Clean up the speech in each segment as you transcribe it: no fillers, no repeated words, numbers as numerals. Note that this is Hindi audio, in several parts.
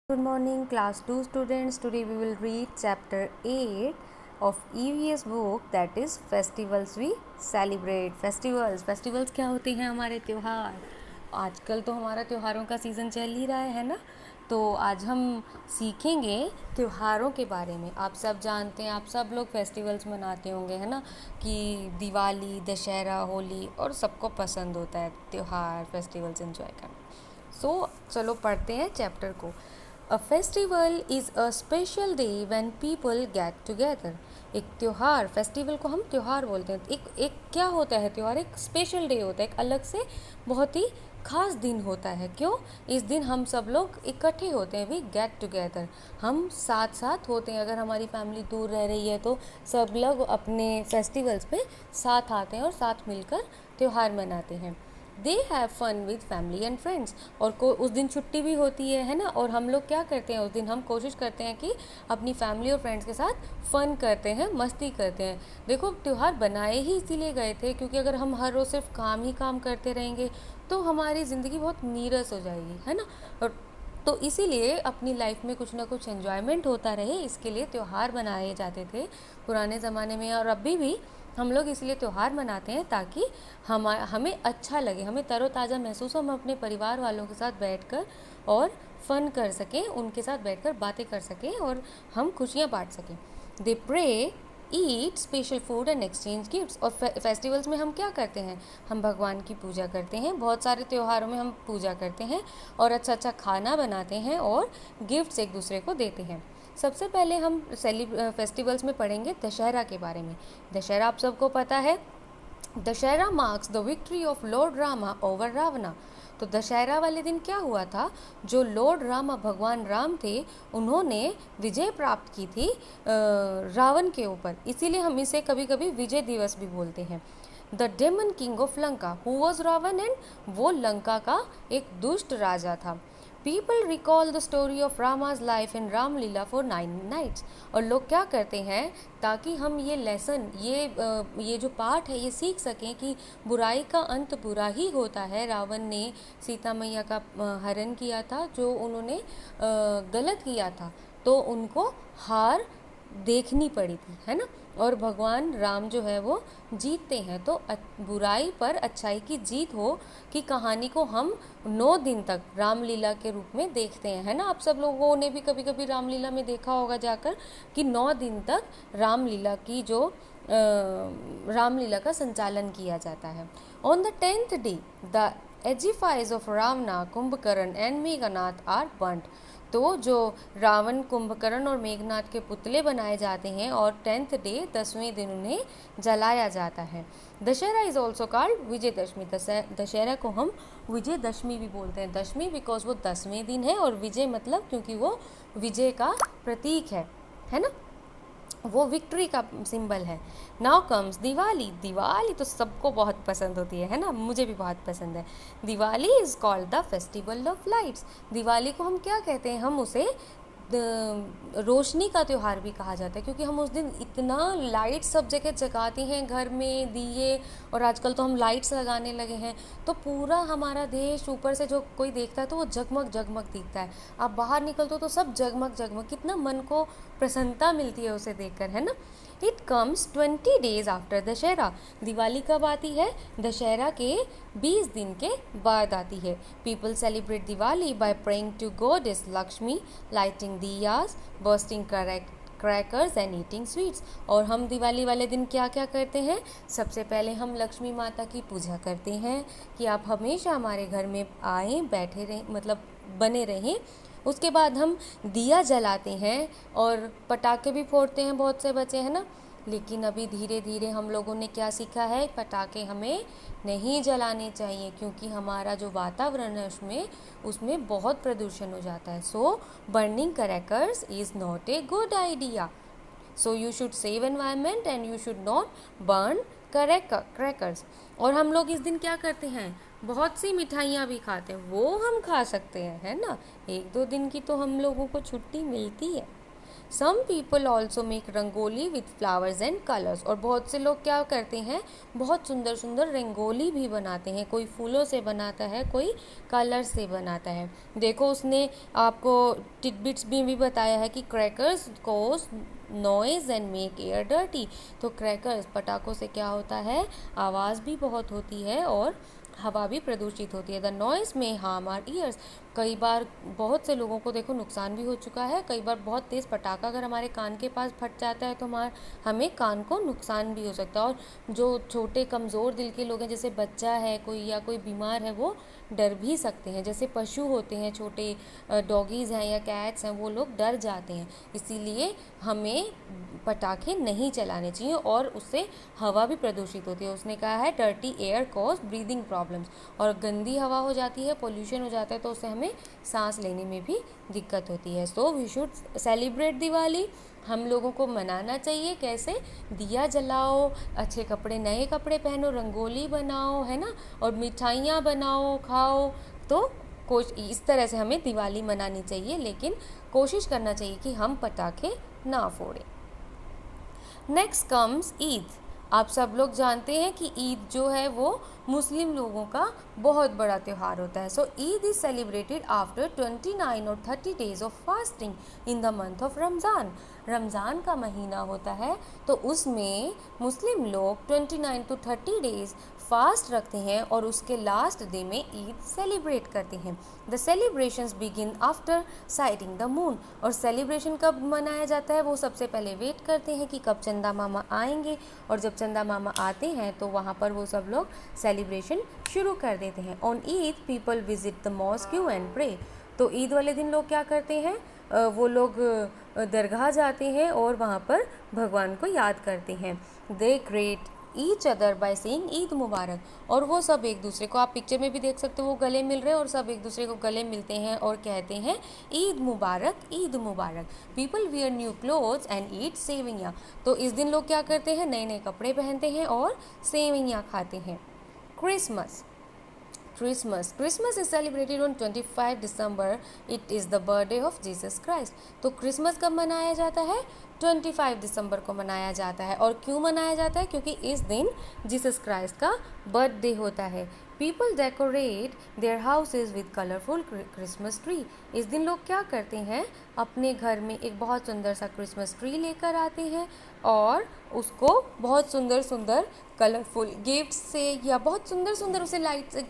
Good morning, class 2 students. Today we will read chapter 8 of EVS book, that is festivals we celebrate. Festivals क्या होते हैं? हमारे त्योहार. आजकल तो हमारा त्योहारों का सीज़न चल ही रहा है ना, तो आज हम सीखेंगे त्योहारों के बारे में. आप सब जानते हैं, आप सब लोग फेस्टिवल्स मनाते होंगे, है ना, कि दिवाली, दशहरा, होली, और सबको पसंद होता है त्योहार, फेस्टिवल्स एंजॉय करना. चलो पढ़ते हैं चैप्टर को. A festival is a special day when people get together. एक त्योहार, फेस्टिवल को हम त्योहार बोलते हैं. एक क्या होता है त्योहार? एक स्पेशल डे होता है, एक अलग से बहुत ही खास दिन होता है. क्यों? इस दिन हम सब लोग इकट्ठे होते हैं. वी गेट टुगेदर, हम साथ साथ होते हैं. अगर हमारी फैमिली दूर रह रही है तो सब लोग अपने फेस्टिवल्स पे साथ आते हैं और साथ मिलकर त्योहार मनाते हैं. They have fun with family and friends. और उस दिन छुट्टी भी होती है ना, और हम लोग क्या करते हैं उस दिन? हम कोशिश करते हैं कि अपनी फैमिली और फ्रेंड्स के साथ फ़न करते हैं, मस्ती करते हैं. देखो, त्यौहार बनाए ही इसीलिए गए थे क्योंकि अगर हम हर रोज़ सिर्फ काम ही काम करते रहेंगे तो हमारी ज़िंदगी बहुत नीरस हो जाएगी, है ना. और तो इसीलिए अपनी लाइफ में कुछ ना कुछ एन्जॉयमेंट होता रहे, इसके लिए त्यौहार बनाए जाते थे पुराने ज़माने में. और अभी भी हम लोग इसलिए त्यौहार मनाते हैं ताकि हमें अच्छा लगे, हमें तरोताज़ा महसूस हो, हम अपने परिवार वालों के साथ बैठकर और फ़न कर सकें, उनके साथ बैठकर बातें कर सकें और हम खुशियाँ बांट सकें. They pray, eat special food and exchange gifts. और फेस्टिवल्स में हम क्या करते हैं? हम भगवान की पूजा करते हैं. बहुत सारे त्योहारों में हम पूजा करते हैं और अच्छा अच्छा खाना बनाते हैं और गिफ्ट्स एक दूसरे को देते हैं. सबसे पहले हम फेस्टिवल्स में पढ़ेंगे दशहरा के बारे में. दशहरा आप सबको पता है. Dussehra marks the victory of Lord Rama over Ravana. तो दशहरा वाले दिन क्या हुआ था? जो लॉर्ड रामा, भगवान राम थे, उन्होंने विजय प्राप्त की थी रावण के ऊपर. इसीलिए हम इसे कभी कभी विजय दिवस भी बोलते हैं. The demon king of Lanka, who was Ravan, and वो लंका का एक दुष्ट राजा था. People recall the story of Rama's life in Ramlila for 9 nights. और लोग क्या करते हैं ताकि हम ये लेसन, ये जो पाठ है, ये सीख सकें कि बुराई का अंत बुरा ही होता है. रावण ने सीता मैया का हरण किया था, जो उन्होंने गलत किया था, तो उनको हार देखनी पड़ी थी, है ना. और भगवान राम जो है वो जीतते हैं. तो बुराई पर अच्छाई की जीत हो कि कहानी को हम 9 दिन तक रामलीला के रूप में देखते हैं, है ना. आप सब लोगों ने भी कभी कभी रामलीला में देखा होगा जाकर कि 9 दिन तक रामलीला की जो रामलीला का संचालन किया जाता है. On the 10th day the effigies of Ravana, Kumbhakarna and Meghnath are burned. तो जो रावण, कुंभकर्ण और मेघनाथ के पुतले बनाए जाते हैं और 10th डे, 10वें दिन, उन्हें जलाया जाता है. Dussehra is also called Vijayadashami. Dussehra को हम विजयदशमी भी बोलते हैं. दशमी बिकॉज वो 10वें दिन है, और विजय मतलब क्योंकि वो विजय का प्रतीक है ना, वो विक्ट्री का सिंबल है. Now comes Diwali. दिवाली तो सबको बहुत पसंद होती है ना, मुझे भी बहुत पसंद है. Diwali is called the festival of lights. Diwali को हम क्या कहते हैं? हम उसे रोशनी का त्यौहार भी कहा जाता है क्योंकि हम उस दिन इतना लाइट सब जगह जगाते हैं, घर में दिए, और आजकल तो हम लाइट्स लगाने लगे हैं, तो पूरा हमारा देश ऊपर से जो कोई देखता है तो वो जगमग जगमग दिखता है. आप बाहर निकलते हो तो सब जगमग जगमग, कितना मन को प्रसन्नता मिलती है उसे देखकर, है ना. It comes 20 days after Dussehra. Diwali कब आती है? दशहरा के 20 दिन के बाद आती है. People celebrate Diwali by praying to goddess Lakshmi, lighting diyas, bursting crackers and eating sweets. और हम दिवाली वाले दिन क्या क्या करते हैं? सबसे पहले हम लक्ष्मी माता की पूजा करते हैं कि आप हमेशा हमारे घर में आएँ, बैठे रहें, मतलब बने रहें. उसके बाद हम दिया जलाते हैं और पटाखे भी फोड़ते हैं, बहुत से बच्चे, है ना. लेकिन अभी धीरे धीरे हम लोगों ने क्या सीखा है? पटाखे हमें नहीं जलाने चाहिए क्योंकि हमारा जो वातावरण है उसमें बहुत प्रदूषण हो जाता है. So burning crackers is not a good idea. So you should save environment and you should not burn crackers. और हम लोग इस दिन क्या करते हैं? बहुत सी मिठाइयाँ भी खाते हैं, वो हम खा सकते हैं, है ना. 1-2 दिन की तो हम लोगों को छुट्टी मिलती है. Some people also make rangoli with flowers and colours, और बहुत से लोग क्या करते हैं, बहुत सुंदर सुंदर रंगोली भी बनाते हैं। कोई फूलों से बनाता है, कोई कलर से बनाता है। देखो उसने आपको टिडबिट्स में भी बताया है कि crackers cause noise and make air dirty. तो क्रैकर्स, पटाखों से क्या होता है, आवाज़ भी बहुत होती है और हवा भी प्रदूषित होती है। द नॉइस में हार्म आर ईयर्स, कई बार बहुत से लोगों को देखो नुकसान भी हो चुका है। कई बार बहुत तेज़ पटाखा अगर हमारे कान के पास फट जाता है तो हमें कान को नुकसान भी हो सकता है। और जो छोटे कमज़ोर दिल के लोग हैं, जैसे बच्चा है कोई या कोई बीमार है, वो डर भी सकते हैं। जैसे पशु होते हैं, छोटे डॉगीज़ हैं या कैट्स हैं, वो लोग डर जाते हैं। इसीलिए हमें पटाखे नहीं चलाने चाहिए और उससे हवा भी प्रदूषित होती है। उसने कहा है dirty air cause breathing problems, और गंदी हवा हो जाती है, पोल्यूशन हो जाता है, तो उससे हमें सांस लेने में भी दिक्कत होती है। So we should celebrate Diwali. हम लोगों को मनाना चाहिए। कैसे? दिया जलाओ, अच्छे कपड़े, नए कपड़े पहनो, रंगोली बनाओ, है ना, और मिठाइयाँ बनाओ, खाओ। तो इस तरह से हमें दिवाली मनानी चाहिए, लेकिन कोशिश करना चाहिए कि हम पटाखे ना फोड़ें। Next comes Eid. आप सब लोग जानते हैं कि ईद जो है वो मुस्लिम लोगों का बहुत बड़ा त्यौहार होता है। सो ईद इज़ सेलिब्रेटेड आफ्टर 29 और 30 days of fasting in the month of Ramzan. Ramzan का महीना होता है, तो उसमें मुस्लिम लोग 29 to 30 डेज फास्ट रखते हैं और उसके लास्ट डे में ईद सेलिब्रेट करते हैं। The celebrations begin after sighting the moon. और सेलिब्रेशन कब मनाया जाता है, वो सबसे पहले वेट करते हैं कि कब चंदा मामा आएंगे, और जब चंदा मामा आते हैं तो वहाँ पर वो सब लोग सेलिब्रेशन शुरू कर देते हैं। On Eid people visit the mosque and pray. तो ईद वाले दिन लोग क्या करते हैं, वो लोग दरगाह जाते हैं और वहाँ पर भगवान को याद करते हैं। They greet each other by saying Eid Mubarak. और वो सब एक दूसरे को, आप पिक्चर में भी देख सकते हो, वो गले मिल रहे हैं और सब एक दूसरे को गले मिलते हैं और कहते हैं ईद मुबारक, ईद मुबारक। People wear new clothes and eat sevaiyan. तो इस दिन लोग क्या करते हैं, नए नए कपड़े पहनते हैं और सेवइयाँ खाते हैं। Christmas is celebrated on 25 December. It is the birthday of Jesus Christ. तो क्रिसमस कब मनाया जाता है, 25 दिसंबर को मनाया जाता है। और क्यों मनाया जाता है, क्योंकि इस दिन जीसस क्राइस्ट का बर्थडे होता है। People decorate their houses with colourful Christmas tree. इस दिन लोग क्या करते हैं, अपने घर में एक बहुत सुंदर सा क्रिसमस ट्री लेकर आते हैं और उसको बहुत सुंदर सुंदर कलरफुल गिफ्ट से या बहुत सुंदर सुंदर उसे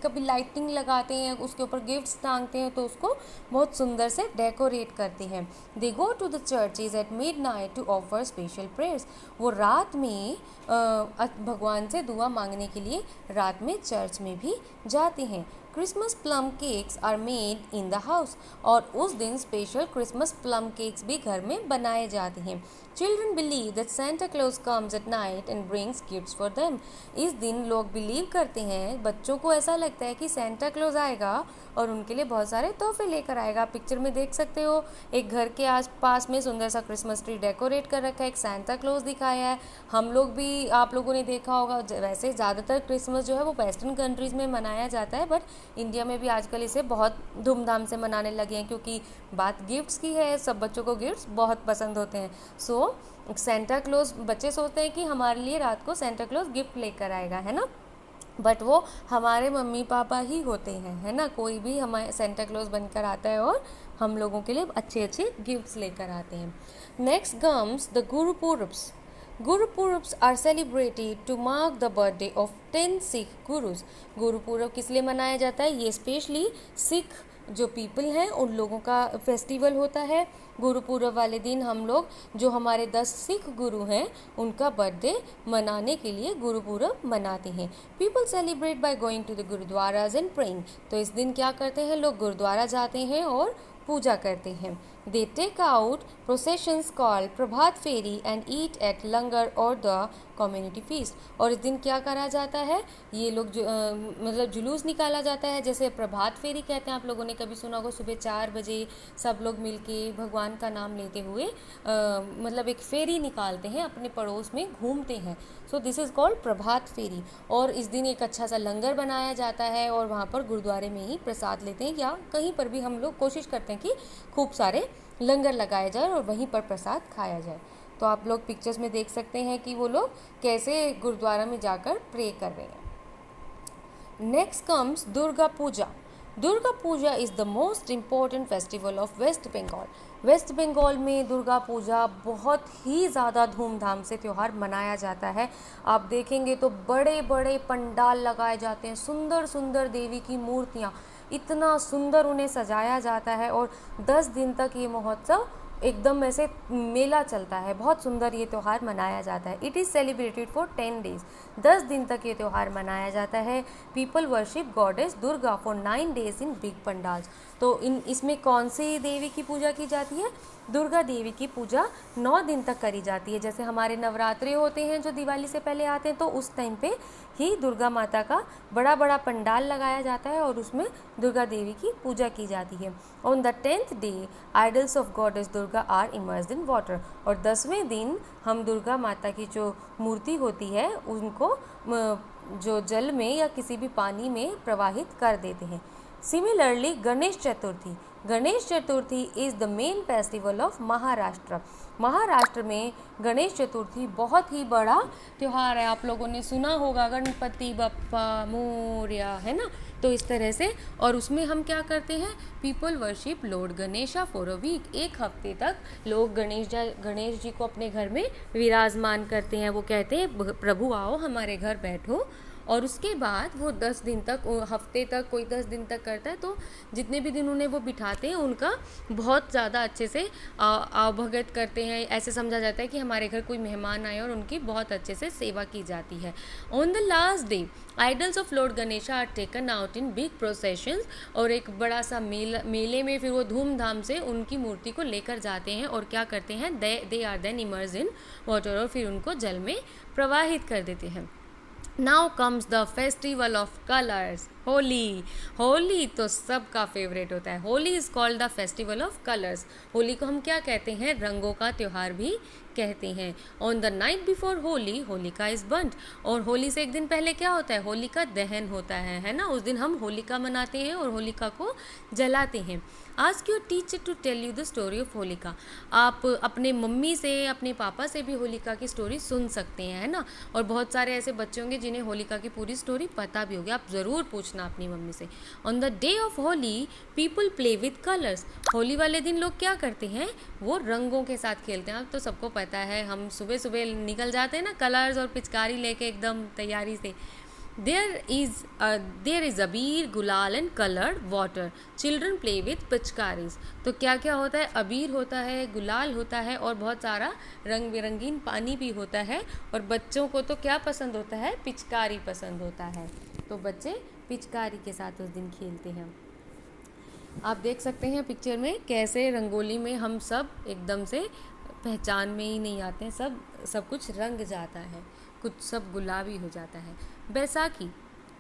कभी लाइटिंग लगाते हैं, उसके ऊपर गिफ्ट्स टांगते हैं, तो उसको बहुत सुंदर से डेकोरेट करते हैं। They go to the churches at midnight to offer special prayers. वो रात में भगवान से दुआ मांगने के लिए रात में चर्च में भी जाते हैं। Christmas plum cakes are made in the house. और उस दिन स्पेशल क्रिसमस प्लम केक्स भी घर में बनाए जाते हैं। Children believe that Santa Claus comes at night and brings gifts for them. इस दिन लोग बिलीव करते हैं, बच्चों को ऐसा लगता है कि सेंटा क्लॉज आएगा और उनके लिए बहुत सारे तोहफे लेकर आएगा। पिक्चर में देख सकते हो, एक घर के आसपास में सुंदर सा क्रिसमस ट्री डेकोरेट कर रखा है, एक सेंटा क्लॉज दिखाया है। हम लोग भी, आप लोगों ने देखा होगा, वैसे ज़्यादातर क्रिसमस जो है वो वेस्टर्न कंट्रीज़ में मनाया जाता है, बट इंडिया में भी आजकल इसे बहुत धूमधाम से मनाने लगे हैं, क्योंकि बात गिफ्ट्स की है, सब बच्चों को गिफ्ट्स बहुत पसंद होते हैं। सो सेंटा क्लॉज, बच्चे सोचते हैं कि हमारे लिए रात को सेंटा क्लॉज गिफ्ट लेकर आएगा, है ना, बट वो हमारे मम्मी पापा ही होते हैं, है ना। कोई भी हमारे सेंटा क्लॉज बनकर आता है और हम लोगों के लिए अच्छे अच्छे गिफ्ट्स लेकर आते हैं। Next comes the Gurpurabs. Gurpurabs are celebrated to mark the birthday of 10 Sikh Gurus. Gurpurab किस लिए मनाया जाता है, ये स्पेशली सिख जो पीपल हैं उन लोगों का फेस्टिवल होता है। गुरुपुरब वाले दिन हम लोग, जो हमारे 10 सिख गुरु हैं, उनका बर्थडे मनाने के लिए गुरुपुरब मनाते हैं। People celebrate by going to the gurdwaras and praying. तो इस दिन क्या करते हैं, लोग गुरुद्वारा जाते हैं और पूजा करते हैं। They take out processions called Prabhat Pheri and eat at langar और द कम्युनिटी फीस्ट। और इस दिन क्या करा जाता है, ये लोग मतलब जुलूस निकाला जाता है, जैसे प्रभात फेरी कहते हैं, आप लोगों ने कभी सुना होगा, सुबह 4 बजे सब लोग मिलके भगवान का नाम लेते हुए मतलब एक फेरी निकालते हैं, अपने पड़ोस में घूमते हैं। So this is called Prabhat फेरी। और इस दिन एक अच्छा सा लंगर बनाया जाता है और वहाँ पर गुरुद्वारे में ही प्रसाद लेते हैं, या कहीं पर भी हम लोग कोशिश करते हैं कि खूब सारे लंगर लगाया जाए और वहीं पर प्रसाद खाया जाए। तो आप लोग पिक्चर्स में देख सकते हैं कि वो लोग कैसे गुरुद्वारा में जाकर प्रे कर रहे हैं। Next comes Durga Puja. Durga Puja is the most important festival of West Bengal. West Bengal में दुर्गा पूजा बहुत ही ज़्यादा धूमधाम से त्यौहार मनाया जाता है। आप देखेंगे तो बड़े बड़े पंडाल लगाए जाते हैं, सुंदर सुंदर देवी की मूर्तियाँ, इतना सुंदर उन्हें सजाया जाता है और 10 दिन तक ये महोत्सव एकदम ऐसे मेला चलता है। बहुत सुंदर ये त्यौहार मनाया जाता है। It is celebrated for 10 days. 10 दिन तक ये त्यौहार मनाया जाता है। People worship goddess Durga for 9 days in big pandals. तो इसमें कौन सी देवी की पूजा की जाती है? दुर्गा देवी की पूजा 9 दिन तक करी जाती है। जैसे हमारे नवरात्रे होते हैं जो दिवाली से पहले आते हैं, तो उस टाइम पे ही दुर्गा माता का बड़ा बड़ा पंडाल लगाया जाता है और उसमें दुर्गा देवी की पूजा की जाती है। On the 10th day idols of goddess Durga are immersed in water. और 10वें दिन हम दुर्गा माता की जो मूर्ति होती है उनको जो जल में या किसी भी पानी में प्रवाहित कर देते हैं। Similarly Ganesh Chaturthi. Ganesh Chaturthi is the main festival of Maharashtra. Maharashtra में गणेश चतुर्थी बहुत ही बड़ा त्यौहार है। आप लोगों ने सुना होगा गणपति बप्पा मोरया, है ना। तो इस तरह से, और उसमें हम क्या करते हैं? People worship lord Ganesha for a week. एक हफ्ते तक लोग गणेश जी को अपने घर में विराजमान करते हैं। वो कहते हैं प्रभु आओ हमारे घर बैठो। और उसके बाद वो 10 दिन तक, हफ्ते तक, कोई 10 दिन तक करता है, तो जितने भी दिन उन्हें वो बिठाते हैं उनका बहुत ज़्यादा अच्छे से आवभगत करते हैं। ऐसे समझा जाता है कि हमारे घर कोई मेहमान आए और उनकी बहुत अच्छे से सेवा की जाती है। On the last day idols of lord Ganesha are taken out in big processions. और एक बड़ा सा मेले में फिर वो धूमधाम से उनकी मूर्ति को लेकर जाते हैं और क्या करते हैं? They are then immersed in water. और फिर उनको जल में प्रवाहित कर देते हैं। Now comes the festival of colours, Holi. Holi तो सबका फेवरेट होता है। Holi is called the festival of colours. Holi को हम क्या कहते हैं? रंगों का त्यौहार भी कहते हैं। On the night before Holi Holika is burned. और होली से एक दिन पहले क्या होता है? होलिका दहन होता है ना। उस दिन हम होलिका मनाते हैं और होलिका को जलाते हैं। Ask your teacher to tell you the story of Holika. आप अपने मम्मी से, अपने पापा से भी होलिका की स्टोरी सुन सकते हैं, है ना। और बहुत सारे ऐसे बच्चे होंगे जिन्हें होलिका की पूरी स्टोरी पता भी होगी, आप ज़रूर पूछना अपनी मम्मी से। On the day of Holi people play with colours. Holi वाले दिन लोग क्या करते हैं? वो रंगों के साथ खेलते हैं। अब तो सबको पता है, हम सुबह सुबह निकल जाते हैं ना कलर्स और पिचकारी लेके एकदम तैयारी से। There is abir, gulal and coloured water. Children play with pichkaris. तो क्या क्या होता है? अबीर होता है, गुलाल होता है और बहुत सारा रंग बिरंगीन पानी भी होता है। और बच्चों को तो क्या पसंद होता है? पिचकारी पसंद होता है। तो बच्चे पिचकारी के साथ उस दिन खेलते हैं। आप देख सकते हैं पिक्चर में कैसे रंगोली में हम सब एकदम से पहचान में ही नहीं आते हैं, सब कुछ रंग जाता है, कुछ सब गुलाबी हो जाता है। बैसाखी।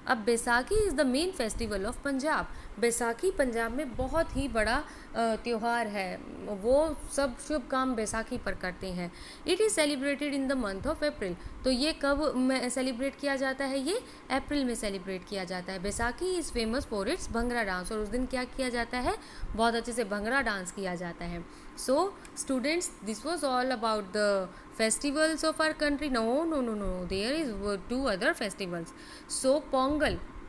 अब Baisakhi is the main festival of Punjab. Baisakhi Punjab में बहुत ही बड़ा त्यौहार है। वो सब शुभ काम बैसाखी पर करते हैं। It is celebrated in the month of April. तो ये कब सेलिब्रेट किया जाता है? ये अप्रैल में सेलिब्रेट किया जाता है। Baisakhi is famous for its bhangra dance. और उस दिन क्या किया जाता है? बहुत अच्छे से भंगड़ा डांस किया जाता है। So students, this was all about the festivals of our country. No. There is 2 other festivals. So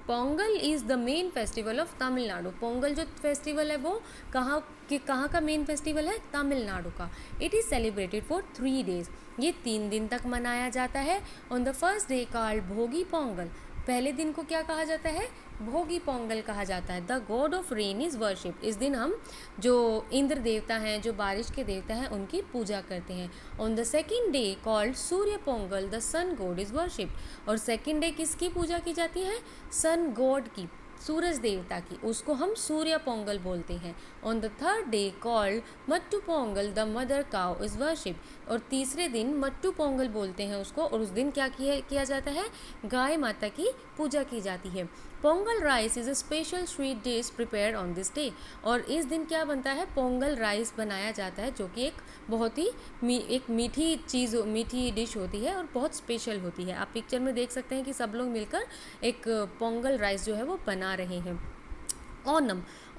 Pongal is the main festival of Tamil Nadu. Pongal जो फेस्टिवल है वो कहाँ का मेन फेस्टिवल है? तमिलनाडु का। It is celebrated for 3 days. ये 3 दिन तक मनाया जाता है। On the first day called भोगी पोंगल। पहले दिन को क्या कहा जाता है? भोगी पोंगल कहा जाता है। The God of rain is worship. इस दिन हम जो इंद्र देवता हैं, जो बारिश के देवता हैं, उनकी पूजा करते हैं। On the second day called Surya Pongal the sun god is worship. और सेकेंड डे किसकी पूजा की जाती है? सन गॉड की, सूरज देवता की, उसको हम सूर्य पोंगल बोलते हैं। On the third day called Mattu Pongal the mother cow is worship. और तीसरे दिन मट्टू पोंगल बोलते हैं उसको। और उस दिन क्या किया जाता है? गाय माता की पूजा की जाती है। Pongal rice is a special sweet dish prepared on this day. और इस दिन क्या बनता है? पोंगल राइस बनाया जाता है, जो कि एक बहुत ही एक मीठी डिश होती है और बहुत स्पेशल होती है। आप पिक्चर में देख सकते हैं कि सब लोग मिलकर एक पोंगल राइस जो है वो बना रहे हैं।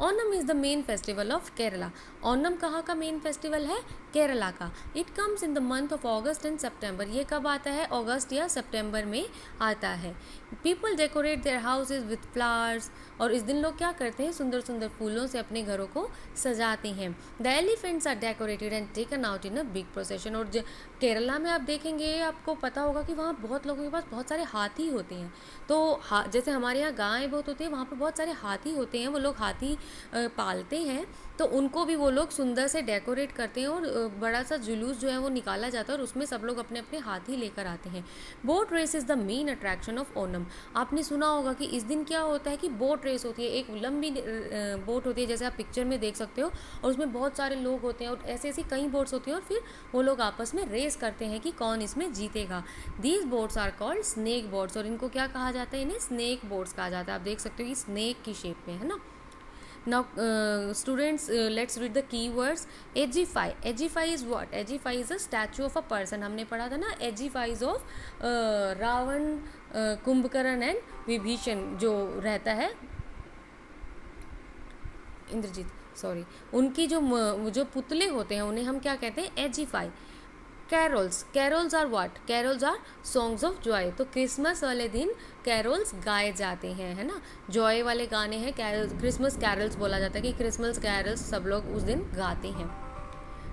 Onam is the main festival of Kerala. Onam कहाँ का मेन फेस्टिवल है? केरला का। It comes in the month of August and September. ये कब आता है? अगस्त या सितंबर में आता है। People decorate their houses with flowers. और इस दिन लोग क्या करते हैं? सुंदर सुंदर फूलों से अपने घरों को सजाते हैं। The elephants are decorated and taken out in a big procession. और केरला में आप देखेंगे, आपको पता होगा कि वहाँ बहुत लोगों के पास बहुत सारे हाथी होते हैं। तो जैसे हमारे यहाँ गाय बहुत होती है, वहाँ पर बहुत सारे हाथी होते हैं। वो लोग हाथी पालते हैं, तो उनको भी वो लोग सुंदर से डेकोरेट करते हैं और बड़ा सा जुलूस जो है वो निकाला जाता है और उसमें सब लोग अपने अपने हाथी लेकर आते हैं। Boat race is the main attraction of Onam. आपने सुना होगा कि इस दिन क्या होता है कि बोट रेस होती है। एक लंबी बोट होती है, जैसे आप पिक्चर में देख सकते हो, और उसमें बहुत सारे लोग होते हैं और ऐसे ऐसी कई बोट्स होती हैं और फिर वो लोग आपस में रेस करते हैं कि कौन इसमें जीतेगा। These boats are called snake boats. और इनको क्या कहा जाता है? इन्हें स्नेक बोट्स कहा जाता है। आप देख सकते हो कि स्नेक की शेप में है ना। Now students, let's read the keywords. Agify. Agify is what? Agify is a statue of a person. हमने पढ़ा था ना, Agify is of Ravan, Kumbhkarna and Vibhishan जो रहता है, इंद्रजीत सॉरी, उनकी जो पुतले होते हैं उन्हें हम क्या कहते हैं? एजीफाई। Carols. Carols are what? Carols are songs of joy. तो क्रिसमस वाले दिन कैरोल्स गाए जाते हैं, है ना। जॉय वाले गाने हैं कैरोल्स, क्रिसमस कैरोल्स बोला जाता है कि क्रिसमस कैरोल्स सब लोग उस दिन गाते हैं।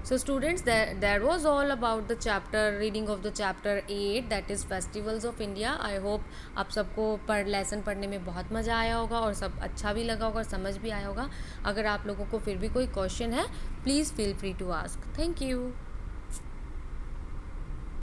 So students, that was all about the chapter, reading of the chapter 8, that is festivals of India. I hope आप सबको लेसन पढ़ने में बहुत मज़ा आया होगा और सब अच्छा भी लगा होगा और समझ भी आया होगा। अगर आप लोगों को फिर भी कोई क्वेश्चन है, please feel free to ask. Thank you.